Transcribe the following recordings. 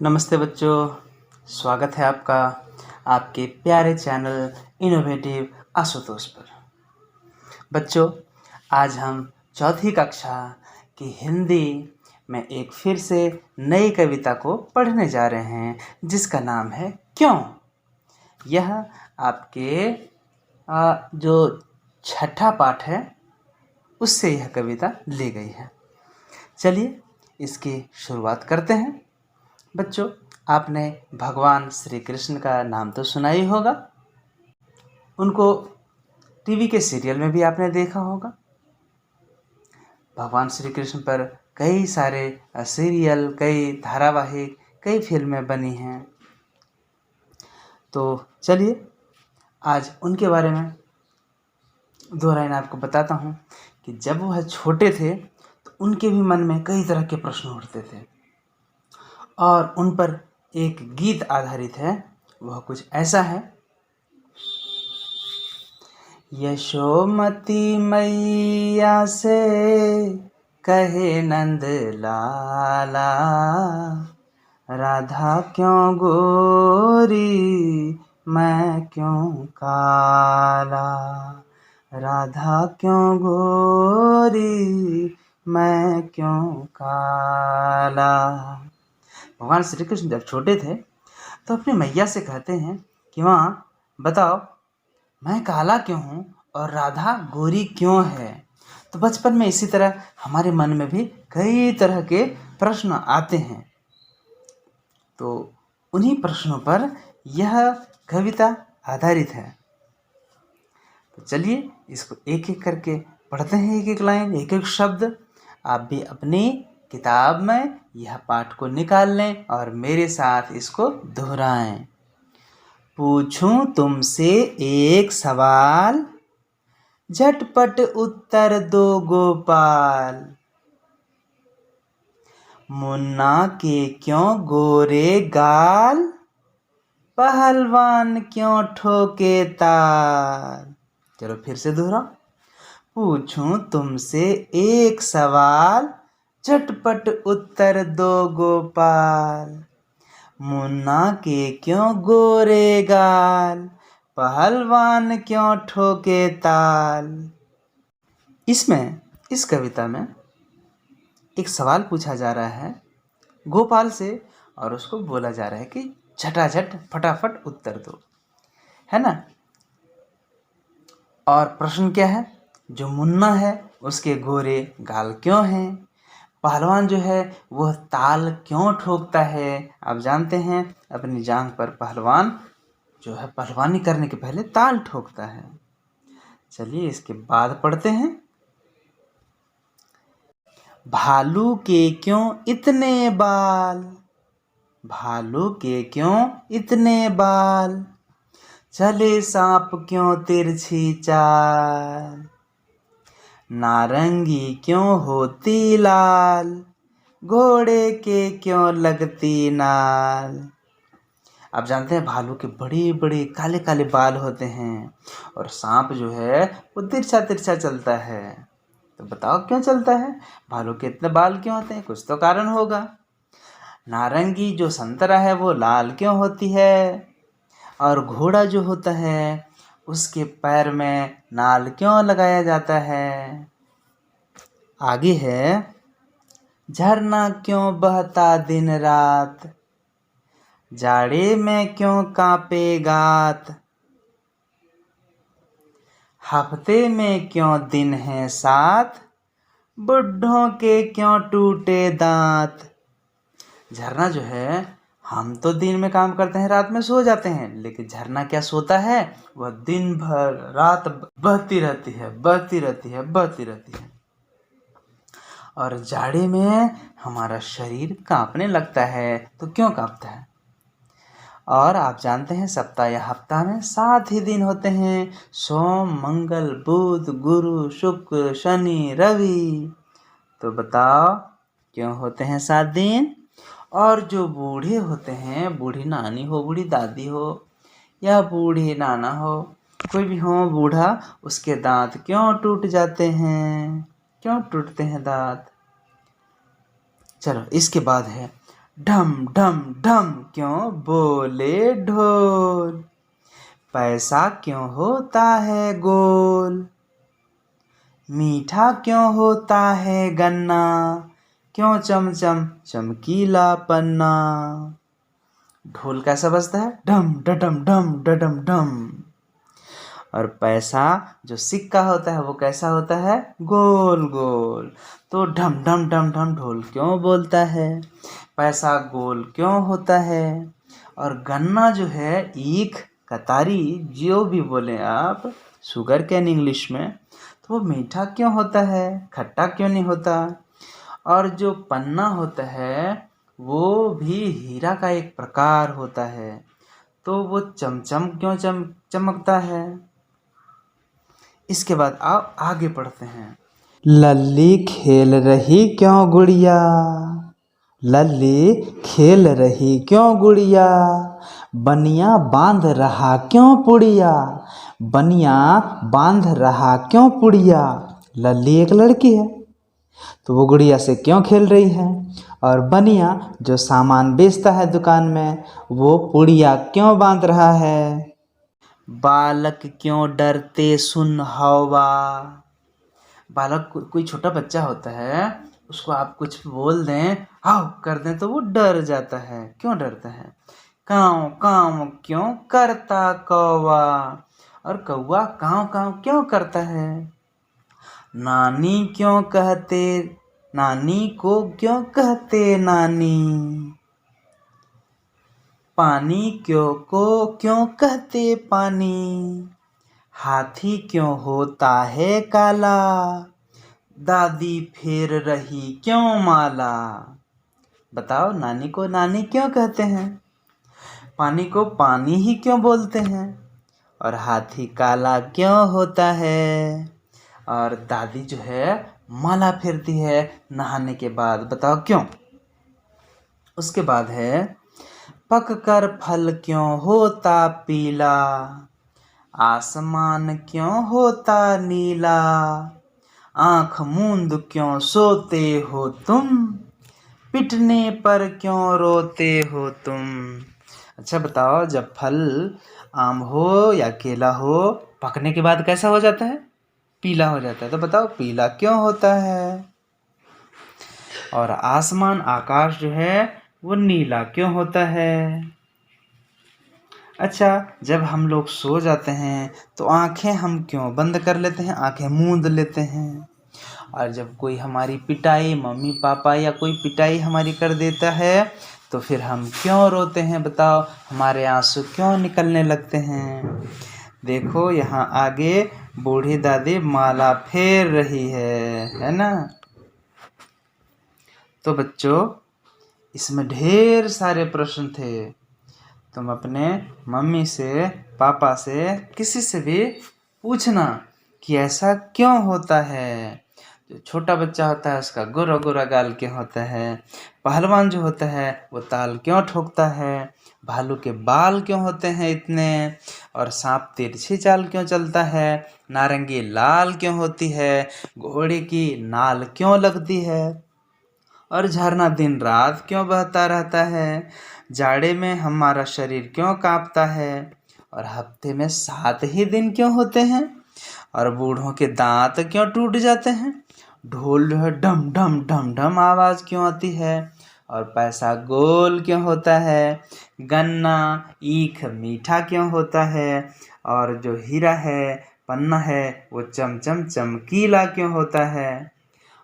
नमस्ते बच्चों, स्वागत है आपका आपके प्यारे चैनल इनोवेटिव आशुतोष पर। बच्चों, आज हम चौथी कक्षा की हिंदी में एक फिर से नई कविता को पढ़ने जा रहे हैं जिसका नाम है क्यों। यह आपके जो छठा पाठ है उससे यह कविता ली गई है। चलिए इसकी शुरुआत करते हैं। बच्चों, आपने भगवान श्री कृष्ण का नाम तो सुना ही होगा। उनको टीवी के सीरियल में भी आपने देखा होगा। भगवान श्री कृष्ण पर कई सारे सीरियल, कई धारावाहिक, कई फिल्में बनी हैं। तो चलिए आज उनके बारे में दो लाइन आपको बताता हूँ कि जब वह छोटे थे तो उनके भी मन में कई तरह के प्रश्न उठते थे और उन पर एक गीत आधारित है। वह कुछ ऐसा है। यशोमती मैया से कहे नंद लाला, राधा क्यों गोरी मैं क्यों काला, राधा क्यों गोरी मैं क्यों काला। भगवान श्री कृष्ण जब छोटे थे तो अपनी मैया से कहते हैं कि माँ बताओ, मैं काला क्यों हूँ और राधा गोरी क्यों है। तो बचपन में इसी तरह हमारे मन में भी कई तरह के प्रश्न आते हैं। तो उन्हीं प्रश्नों पर यह कविता आधारित है। तो चलिए इसको एक एक करके पढ़ते हैं, एक एक लाइन, एक एक शब्द। आप भी अपनी किताब में यह पाठ को निकाल लें और मेरे साथ इसको दोहराएं। पूछूं तुमसे एक सवाल, झटपट उत्तर दो गोपाल। मुन्ना के क्यों गोरे गाल, पहलवान क्यों ठोके ताल। चलो फिर से दोहराओ। पूछूं तुमसे एक सवाल, झटपट उत्तर दो गोपाल। मुन्ना के क्यों गोरे गाल, पहलवान क्यों ठोके ताल। इस कविता में एक सवाल पूछा जा रहा है गोपाल से और उसको बोला जा रहा है कि झटाझट फटाफट उत्तर दो, है ना। और प्रश्न क्या है? जो मुन्ना है उसके गोरे गाल क्यों हैं, पहलवान जो है वह ताल क्यों ठोकता है। आप जानते हैं अपनी जांघ पर पहलवान जो है पहलवानी करने के पहले ताल ठोकता है। चलिए इसके बाद पढ़ते हैं। भालू के क्यों इतने बाल, भालू के क्यों इतने बाल। चले सांप क्यों तिरछी चाल, नारंगी क्यों होती लाल। घोड़े के क्यों लगती नाल। आप जानते हैं भालू के बड़े बड़े काले काले बाल होते हैं और सांप जो है वो तिरछा तिरछा चलता है। तो बताओ क्यों चलता है, भालू के इतने बाल क्यों होते हैं, कुछ तो कारण होगा। नारंगी जो संतरा है वो लाल क्यों होती है, और घोड़ा जो होता है उसके पैर में नाल क्यों लगाया जाता है। आगे है, झरना क्यों बहता दिन रात, जाड़े में क्यों कांपे गात। हफ्ते में क्यों दिन है 7, बुढ़ों के क्यों टूटे दांत। झरना जो है, हम तो दिन में काम करते हैं, रात में सो जाते हैं, लेकिन झरना क्या सोता है, वह दिन भर रात बहती रहती है, बहती रहती है, बहती रहती है। और जाड़े में हमारा शरीर कांपने लगता है। तो क्यों कांपता है? और आप जानते हैं सप्ताह या हफ्ता में 7 ही दिन होते हैं, सोम, मंगल, बुध, गुरु, शुक्र, शनि, रवि। तो बताओ क्यों होते हैं 7 दिन। और जो बूढ़े होते हैं, बूढ़ी नानी हो, बूढ़ी दादी हो या बूढ़ी नाना हो, कोई भी हो बूढ़ा, उसके दांत क्यों टूट जाते हैं, क्यों टूटते हैं दांत। चलो इसके बाद है, ढम ढम ढम क्यों बोले ढोल। पैसा क्यों होता है गोल। मीठा क्यों होता है गन्ना, क्यों चमचम चमकीला पन्ना। ढोल कैसा बजता है, ढम डडम ढम डडम ढम। और पैसा जो सिक्का होता है वो कैसा होता है, गोल गोल। तो ढम ढम ढम ढम ढोल क्यों बोलता है, पैसा गोल क्यों होता है। और गन्ना जो है, ईख, कतारी, जो भी बोले आप, शुगर कैन इंग्लिश में, तो वो मीठा क्यों होता है, खट्टा क्यों नहीं होता। और जो पन्ना होता है वो भी हीरा का एक प्रकार होता है, तो वो चमचम क्यों चमकता है। इसके बाद आओ आगे पढ़ते हैं। लल्ली खेल रही क्यों गुड़िया, लल्ली खेल रही क्यों गुड़िया। बनिया बांध रहा क्यों पुड़िया, बनिया बांध रहा क्यों पुड़िया। लल्ली एक लड़की है, तो वो गुड़िया से क्यों खेल रही है। और बनिया जो सामान बेचता है दुकान में, वो पुड़िया क्यों बांध रहा है। बालक क्यों डरते सुन हवा। बालक कोई छोटा बच्चा होता है, उसको आप कुछ बोल दें, हाउ कर दें, तो वो डर जाता है। क्यों डरता है, काँव काँव क्यों करता कौवा। और कौवा काँव काँव क्यों करता है। नानी क्यों कहते, नानी को क्यों कहते नानी। पानी क्यों कहते पानी। हाथी क्यों होता है काला, दादी फेर रही क्यों माला। बताओ, नानी को नानी क्यों कहते हैं, पानी को पानी ही क्यों बोलते हैं, और हाथी काला क्यों होता है, और दादी जो है माला फेरती है नहाने के बाद। बताओ क्यों। उसके बाद है, पक कर फल क्यों होता पीला, आसमान क्यों होता नीला। आँख मूंद क्यों सोते हो तुम, पिटने पर क्यों रोते हो तुम। अच्छा बताओ, जब फल आम हो या केला हो, पकने के बाद कैसा हो जाता है, पीला हो जाता है। तो बताओ पीला क्यों होता है। और आसमान, आकाश जो है वो नीला क्यों होता है। अच्छा, जब हम लोग सो जाते हैं तो आंखें हम क्यों बंद कर लेते हैं, आंखें मूंद लेते हैं। और जब कोई हमारी पिटाई, मम्मी पापा या कोई पिटाई हमारी कर देता है, तो फिर हम क्यों रोते हैं। बताओ, हमारे आंसू क्यों निकलने लगते हैं। देखो यहाँ आगे बूढ़ी दादी माला फेर रही है ना। तो बच्चों, इसमें ढेर सारे प्रश्न थे। तुम अपने मम्मी से, पापा से, किसी से भी पूछना कि ऐसा क्यों होता है। जो छोटा बच्चा होता है उसका गोरा गोरा गाल क्यों होता है, पहलवान जो होता है वो ताल क्यों ठोकता है, भालू के बाल क्यों होते हैं इतने, और सांप तिरछी चाल क्यों चलता है, नारंगी लाल क्यों होती है, घोड़े की नाल क्यों लगती है, और झरना दिन रात क्यों बहता रहता है, जाड़े में हमारा शरीर क्यों कांपता है, और हफ्ते में 7 ही दिन क्यों होते हैं, और बूढ़ों के दांत क्यों टूट जाते हैं, ढोल जो है ढम ढम ढम ढम आवाज़ क्यों आती है, और पैसा गोल क्यों होता है, गन्ना ईख मीठा क्यों होता है, और जो हीरा है, पन्ना है, वो चमचम चमकीला क्यों होता है,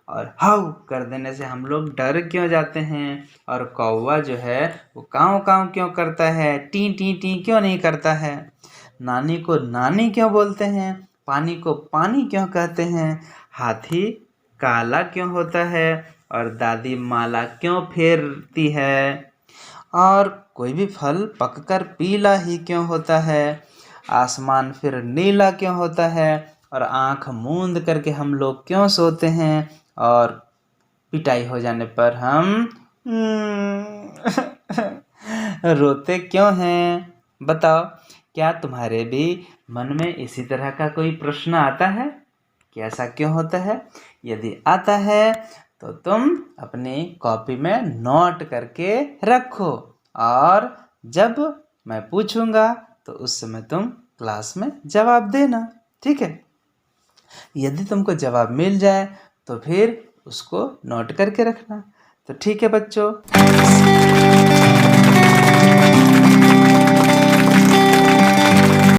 और हाउ कर देने से हम लोग डर क्यों जाते हैं, और कौवा जो है वो काँव काँव क्यों करता है, टी टी टी क्यों नहीं करता है, नानी को नानी क्यों बोलते हैं, पानी को पानी क्यों कहते हैं, हाथी काला क्यों होता है, और दादी माला क्यों फेरती है, और कोई भी फल पककर पीला ही क्यों होता है, आसमान फिर नीला क्यों होता है, और आँख मूंद करके हम लोग क्यों सोते हैं, और पिटाई हो जाने पर हम रोते क्यों हैं। बताओ, क्या तुम्हारे भी मन में इसी तरह का कोई प्रश्न आता है कि ऐसा क्यों होता है। यदि आता है तो तुम अपनी कॉपी में नोट करके रखो, और जब मैं पूछूंगा तो उस समय तुम क्लास में जवाब देना, ठीक है। यदि तुमको जवाब मिल जाए तो फिर उसको नोट करके रखना। तो ठीक है बच्चों।